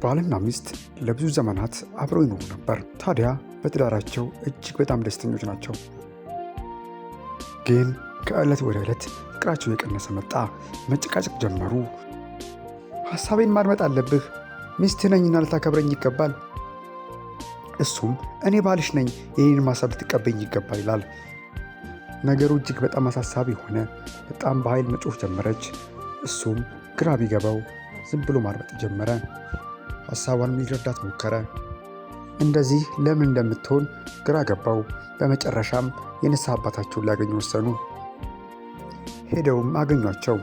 ባልና ሚስት ለብዙ ዘመናት አብረው ይኖሩ ነበር። ታዲያ በትዳራቸው እጅግ በጣም ደስተኞች ናቸው። ግን ከዕለት ወደ ዕለት ፍቅራቸው የቀነሰ መጣ። መጨቃጨቅ ጀመሩ። ሐሳቤን ማድመጥ አለብህ፣ ሚስትህ ነኝና ልታከብረኝ ይገባል። እሱም እኔ ባልሽ ነኝ፣ የኔን ሐሳብ ልትቀበኝ ይገባል ይላል። ነገሩ እጅግ በጣም አሳሳቢ ሆነ። በጣም በኃይል መጮህ ጀመረች። እሱም ግራ ቢገባው ዝም ብሎ ማድመጥ ጀመረ። ሐሳቧንም ሊረዳት ሞከረ። እንደዚህ ለምን እንደምትሆን ግራ ገባው። በመጨረሻም የንስሐ አባታቸውን ሊያገኙ ወሰኑ። ሄደውም አገኟቸው።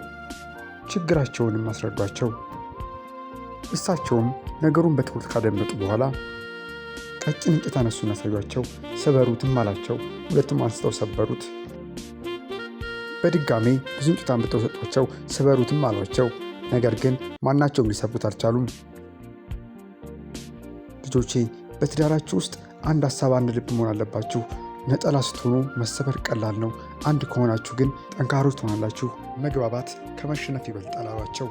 ችግራቸውንም አስረዷቸው። እሳቸውም ነገሩን በትኩረት ካደመጡ በኋላ ቀጭን እንጨት አነሱና አሳዩአቸው። ስበሩትም አላቸው። ሁለቱም አንስተው ሰበሩት። በድጋሜ ብዙ እንጨት አምጥተው ሰጧቸው። ስበሩትም አሏቸው። ነገር ግን ማናቸውም ሊሰብሩት አልቻሉም። ልጆቼ፣ በትዳራችሁ ውስጥ አንድ ሐሳብ፣ አንድ ልብ መሆን አለባችሁ። ነጠላ ስትሆኑ መሰበር ቀላል ነው። አንድ ከሆናችሁ ግን ጠንካሮች ትሆናላችሁ። መግባባት ከመሸነፍ ይበልጣል አሏቸው።